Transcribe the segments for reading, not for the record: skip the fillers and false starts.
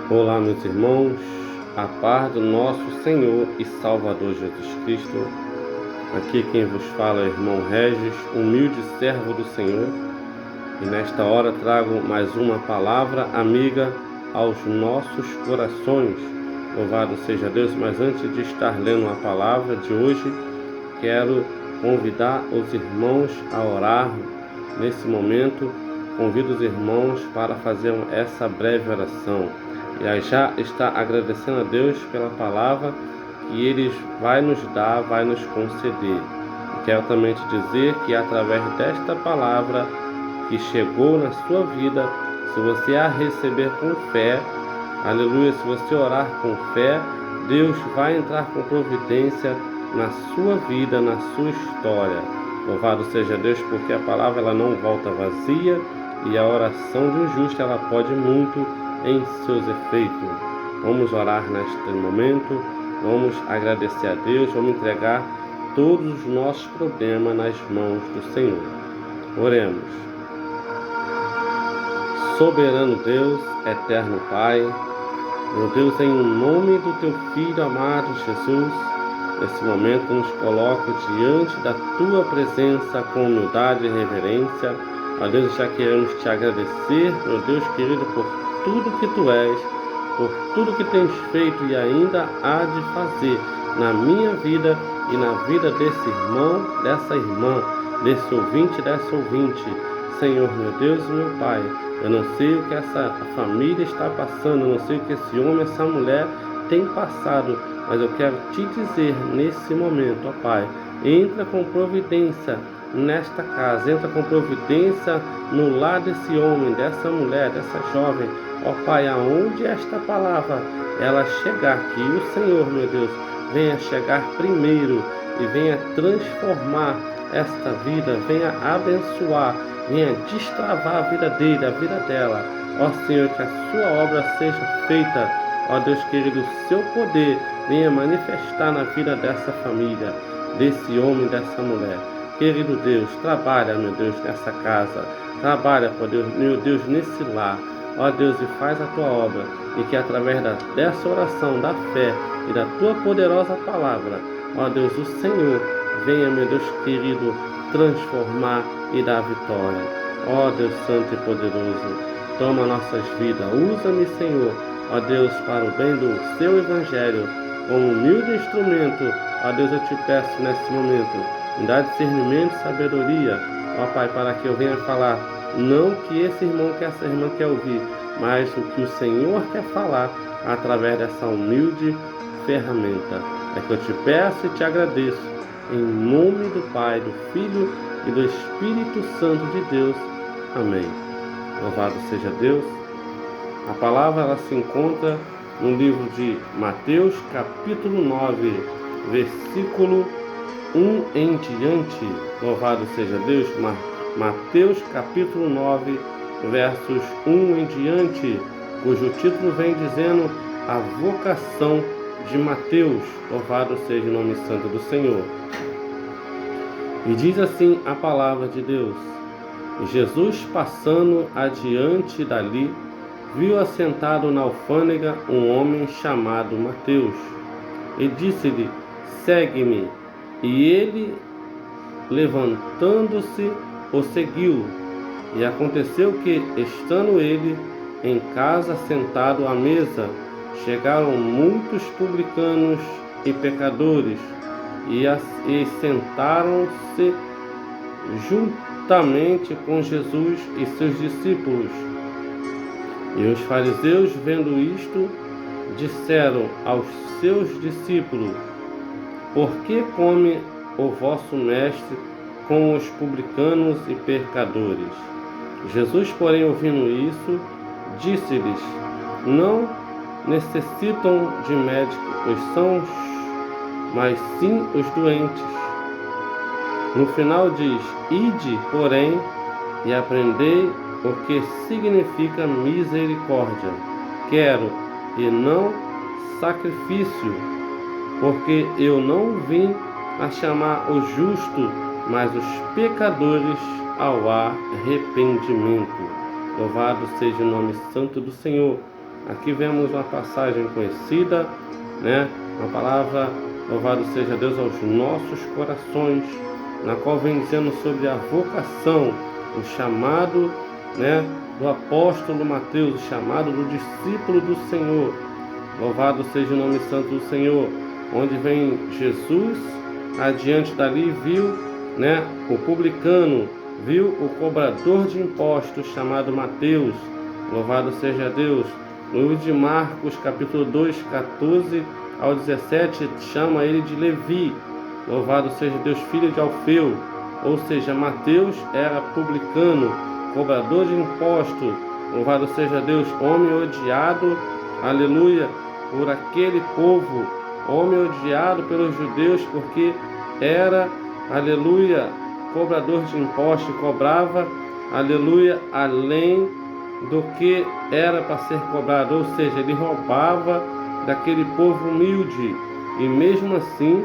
Olá, meus irmãos, a paz do nosso Senhor e Salvador Jesus Cristo. Aqui quem vos fala é o irmão Regis, humilde servo do Senhor, e nesta hora trago mais uma palavra amiga aos nossos corações. Louvado seja Deus, mas antes de estar lendo a palavra de hoje, quero convidar os irmãos a orar nesse momento. Convido os irmãos para fazer essa breve oração. E aí já está agradecendo a Deus pela palavra que Ele vai nos dar, vai nos conceder. E quero também te dizer que através desta palavra que chegou na sua vida, se você a receber com fé, aleluia, se você orar com fé, Deus vai entrar com providência na sua vida, na sua história. Louvado seja Deus, porque a palavra ela não volta vazia e a oração de um justo ela pode muito em seus efeitos. Vamos orar neste momento, vamos agradecer a Deus, vamos entregar todos os nossos problemas nas mãos do Senhor. Oremos. Soberano Deus, eterno Pai, meu Deus, em nome do Teu Filho amado Jesus, nesse momento nos coloco diante da Tua presença com humildade e reverência. Ó Deus, já queremos Te agradecer, meu Deus querido, por tudo que Tu és, por tudo que tens feito e ainda há de fazer na minha vida e na vida desse irmão, dessa irmã, desse ouvinte, dessa ouvinte. Senhor, meu Deus e meu Pai, eu não sei o que essa família está passando, eu não sei o que esse homem, essa mulher tem passado, mas eu quero Te dizer nesse momento, ó Pai, entra com providência nesta casa, entra com providência no lar desse homem, dessa mulher, dessa jovem, ó Pai, aonde esta palavra ela chegar, que o Senhor, meu Deus, venha chegar primeiro e venha transformar esta vida, venha abençoar, venha destravar a vida dele, a vida dela, ó Senhor, que a sua obra seja feita, ó Deus querido, o seu poder venha manifestar na vida dessa família, desse homem, dessa mulher. Querido Deus, trabalha, meu Deus, nessa casa, trabalha, meu Deus, nesse lar, ó Deus, e faz a Tua obra, e que através dessa oração, da fé e da Tua poderosa palavra, ó Deus, o Senhor venha, meu Deus querido, transformar e dar vitória. Ó Deus Santo e poderoso, toma nossas vidas, usa-me, Senhor, ó Deus, para o bem do Seu Evangelho, como humilde instrumento, ó Deus, eu Te peço nesse momento, me dá discernimento e sabedoria, ó Pai, para que eu venha falar, não o que esse irmão, que essa irmã quer ouvir, mas o que o Senhor quer falar através dessa humilde ferramenta. É que eu Te peço e Te agradeço, em nome do Pai, do Filho e do Espírito Santo de Deus. Amém. Louvado seja Deus. A palavra ela se encontra no livro de Mateus, capítulo 9, versículo 1 em diante. Louvado seja Deus. Mateus capítulo 9, versos 1 em diante, cujo título vem dizendo a vocação de Mateus. Louvado seja o nome santo do Senhor. E diz assim a palavra de Deus: Jesus, passando adiante dali, viu assentado na alfândega um homem chamado Mateus, e disse-lhe: segue-me. E ele, levantando-se, o seguiu. E aconteceu que, estando ele em casa sentado à mesa, chegaram muitos publicanos e pecadores, e sentaram-se juntamente com Jesus e seus discípulos. E os fariseus, vendo isto, disseram aos seus discípulos: por que come o vosso mestre com os publicanos e pecadores? Jesus, porém, ouvindo isso, disse-lhes: não necessitam de médico os sãos, mas sim os doentes. No final diz: ide, porém, e aprendei o que significa misericórdia. Quero e não sacrifício, porque eu não vim a chamar o justo, mas os pecadores ao arrependimento. Louvado seja o nome santo do Senhor. Aqui vemos uma passagem conhecida, né? Uma palavra, louvado seja Deus, aos nossos corações, na qual vem dizendo sobre a vocação, o chamado, né, do apóstolo Mateus, o chamado do discípulo do Senhor. Louvado seja o nome santo do Senhor, onde vem Jesus, adiante dali viu, né, o publicano, viu o cobrador de impostos chamado Mateus. Louvado seja Deus. No livro de Marcos, capítulo 2, 14 ao 17, chama ele de Levi. Louvado seja Deus, filho de Alfeu. Ou seja, Mateus era publicano, cobrador de impostos. Louvado seja Deus, homem odiado, aleluia, por aquele povo, homem odiado pelos judeus, porque era, aleluia, cobrador de impostos, cobrava, aleluia, além do que era para ser cobrado, ou seja, ele roubava daquele povo humilde. E mesmo assim,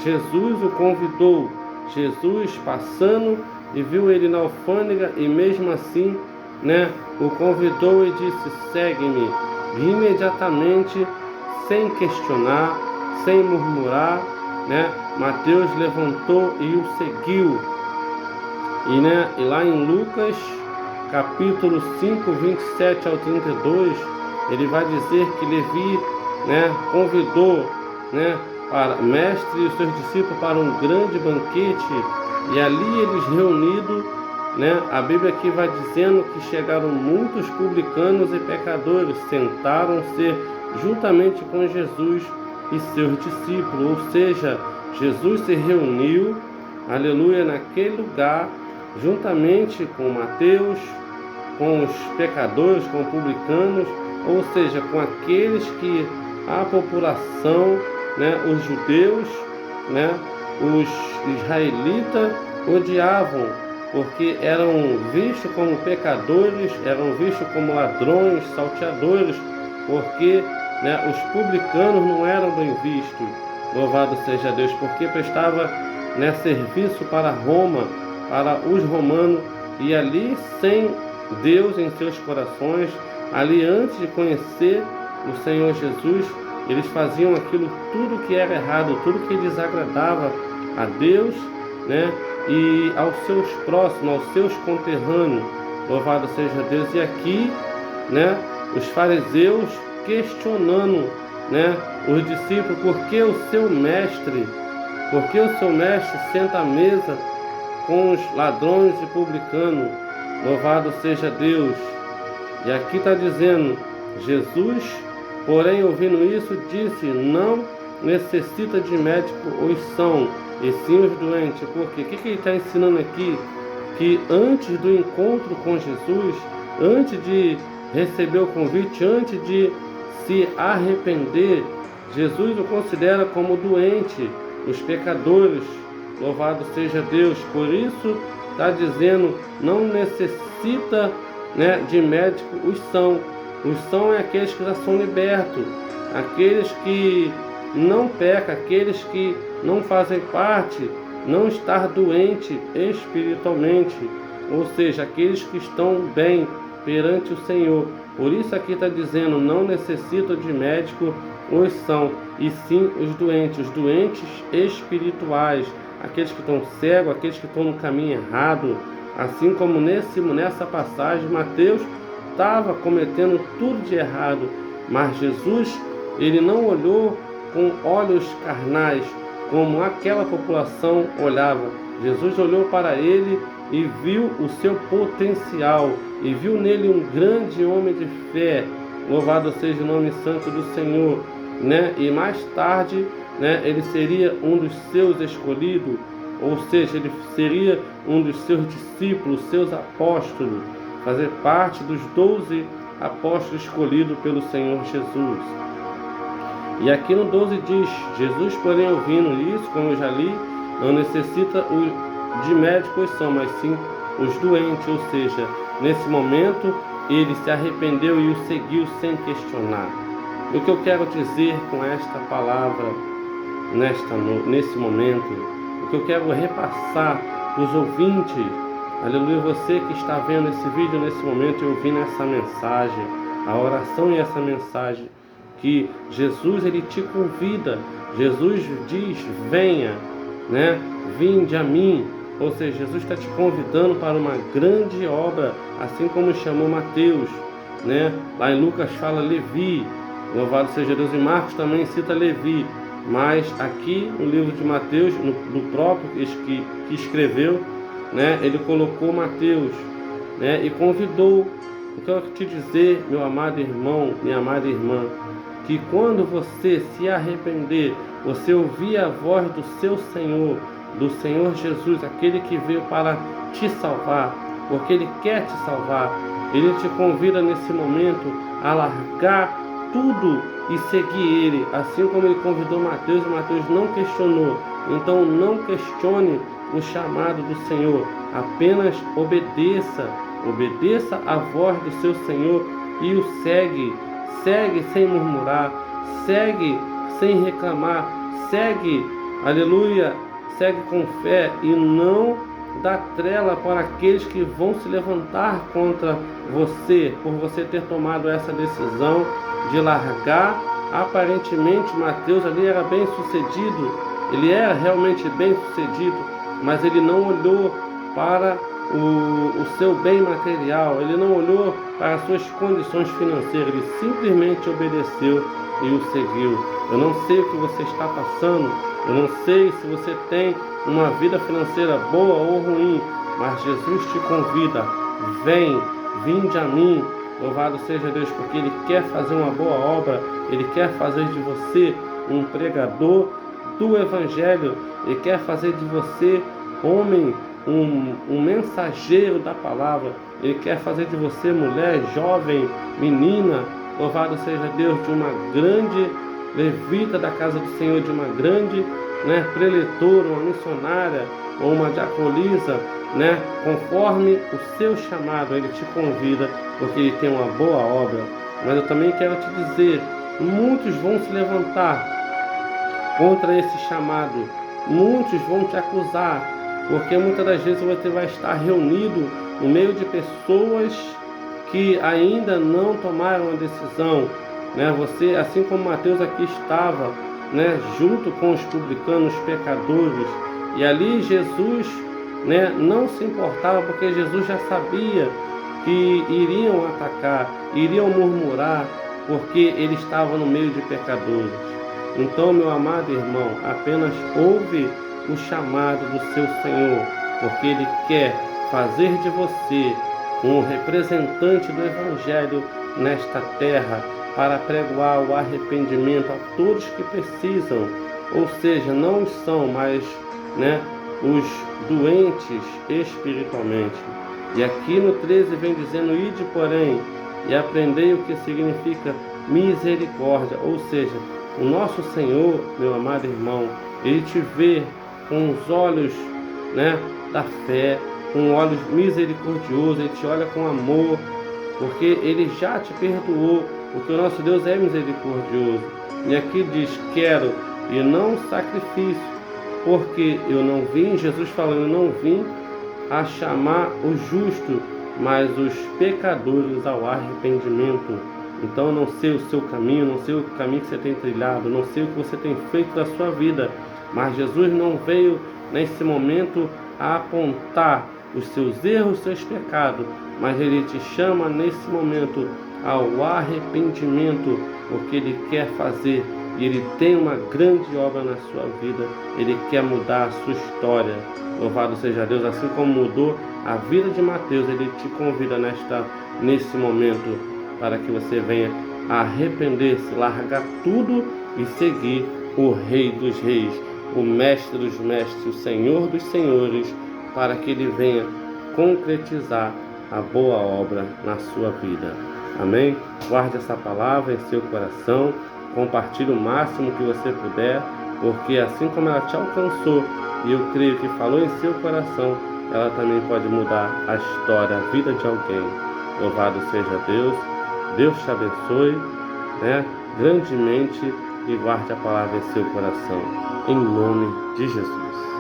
Jesus o convidou. Jesus passando e viu ele na alfândega, e mesmo assim, né, o convidou e disse: segue-me. E imediatamente, sem questionar, sem murmurar, né, Mateus levantou e o seguiu. E lá em Lucas capítulo 5, 27 ao 32, ele vai dizer que Levi, né, convidou, né, para mestre e os seus discípulos para um grande banquete, e ali eles reunidos, né, a Bíblia aqui vai dizendo que chegaram muitos publicanos e pecadores, sentaram-se juntamente com Jesus e seus discípulos, ou seja, Jesus se reuniu, aleluia, naquele lugar, juntamente com Mateus, com os pecadores, com os publicanos, ou seja, com aqueles que a população, né, os judeus, né, os israelitas odiavam, porque eram vistos como pecadores, eram vistos como ladrões, salteadores, porque, né, os publicanos não eram bem vistos. Louvado seja Deus, porque prestava, né, serviço para Roma, para os romanos, e ali sem Deus em seus corações, ali antes de conhecer o Senhor Jesus, eles faziam aquilo tudo que era errado, tudo que desagradava a Deus, né, e aos seus próximos, aos seus conterrâneos. Louvado seja Deus. E aqui, né, os fariseus questionando, né, os discípulos, por que o seu mestre senta à mesa com os ladrões e publicanos? Louvado seja Deus. E aqui está dizendo, Jesus, porém, ouvindo isso, disse: não necessita de médico os são, e sim os doentes. Porque o que ele está ensinando aqui? Que antes do encontro com Jesus, antes de receber o convite, antes de se arrepender, Jesus o considera como doente, os pecadores. Louvado seja Deus. Por isso está dizendo, não necessita, né, de médico os são. Os são é aqueles que já são libertos, aqueles que não pecam, aqueles que não fazem parte, não estar doente espiritualmente, ou seja, aqueles que estão bem perante o Senhor. Por isso aqui está dizendo, não necessita de médico os são, e sim os doentes espirituais, aqueles que estão cegos, aqueles que estão no caminho errado. Assim como nessa passagem, Mateus estava cometendo tudo de errado, mas Jesus, ele não olhou com olhos carnais, como aquela população olhava. Jesus olhou para ele e viu o seu potencial, e viu nele um grande homem de fé. Louvado seja o nome santo do Senhor, né? E mais tarde, né, ele seria um dos seus escolhidos, ou seja, ele seria um dos seus discípulos, seus apóstolos, fazer parte dos 12 apóstolos escolhidos pelo Senhor Jesus. E aqui no 12 diz, Jesus, porém, ouvindo isso, como eu já li, não necessita de médicos são, mas sim os doentes, ou seja, nesse momento ele se arrependeu e o seguiu sem questionar. O que eu quero dizer com esta palavra nesse momento, o que eu quero repassar para os ouvintes, aleluia, você que está vendo esse vídeo nesse momento e ouvindo essa mensagem, a oração e essa mensagem que Jesus ele te convida. Jesus diz: venha, né? Vinde a mim. Ou seja, Jesus está te convidando para uma grande obra, assim como chamou Mateus, né? Lá em Lucas fala Levi, louvado seja Deus. Em Marcos também cita Levi, mas aqui no livro de Mateus, no próprio que escreveu, né? Ele colocou Mateus, né? E convidou. Eu quero te dizer, meu amado irmão, minha amada irmã, que quando você se arrepender, você ouvir a voz do seu Senhor, do Senhor Jesus, aquele que veio para te salvar, porque Ele quer te salvar, Ele te convida nesse momento a largar tudo e seguir Ele, assim como Ele convidou Mateus, e Mateus não questionou. Então não questione o chamado do Senhor, apenas obedeça a voz do seu Senhor e o segue sem murmurar, segue sem reclamar, segue, aleluia, segue com fé e não dá trela para aqueles que vão se levantar contra você, por você ter tomado essa decisão de largar. Aparentemente Mateus ali era bem sucedido, ele era realmente bem sucedido, mas ele não olhou para o seu bem material, ele não olhou para as suas condições financeiras, ele simplesmente obedeceu e o seguiu. Eu não sei o que você está passando, eu não sei se você tem uma vida financeira boa ou ruim, mas Jesus te convida: vinde a mim, louvado seja Deus, porque Ele quer fazer uma boa obra, Ele quer fazer de você um pregador do Evangelho, Ele quer fazer de você homem, um mensageiro da palavra, Ele quer fazer de você mulher, jovem, menina, louvado seja Deus, de uma grande levita da casa do Senhor, de uma grande, né, preletora, uma missionária ou uma diaconisa, né, conforme o seu chamado. Ele te convida porque Ele tem uma boa obra. Mas eu também quero te dizer, muitos vão se levantar contra esse chamado, muitos vão te acusar, porque muitas das vezes você vai estar reunido no meio de pessoas que ainda não tomaram a decisão, né? Você, assim como Mateus aqui estava, né, junto com os publicanos, os pecadores, e ali Jesus, né, não se importava, porque Jesus já sabia que iriam atacar, iriam murmurar, porque ele estava no meio de pecadores. Então, meu amado irmão, apenas ouve o chamado do seu Senhor, porque Ele quer fazer de você um representante do Evangelho nesta terra, para pregoar o arrependimento a todos que precisam, ou seja, não são mais, né, os doentes espiritualmente. E aqui no 13 vem dizendo: ide, porém, e aprendei o que significa misericórdia, ou seja, o nosso Senhor, meu amado irmão, Ele te vê com os olhos, né, da fé, com olhos misericordiosos, Ele te olha com amor, porque Ele já te perdoou, porque o nosso Deus é misericordioso. E aqui diz: quero e não sacrifício, porque eu não vim, Jesus falando, eu não vim a chamar o justo, mas os pecadores ao arrependimento. Então eu não sei o seu caminho, não sei o caminho que você tem trilhado, não sei o que você tem feito da sua vida, mas Jesus não veio nesse momento a apontar os seus erros, os seus pecados, mas Ele te chama nesse momento ao arrependimento, porque Ele quer fazer, e Ele tem uma grande obra na sua vida, Ele quer mudar a sua história. Louvado seja Deus, assim como mudou a vida de Mateus, Ele te convida nesse momento para que você venha arrepender-se, largar tudo e seguir o Rei dos Reis, o Mestre dos Mestres, o Senhor dos Senhores, para que Ele venha concretizar a boa obra na sua vida. Amém? Guarde essa palavra em seu coração, compartilhe o máximo que você puder, porque assim como ela te alcançou, e eu creio que falou em seu coração, ela também pode mudar a história, a vida de alguém. Louvado seja Deus. Deus te abençoe, né, grandemente, e guarde a palavra em seu coração. Em nome de Jesus.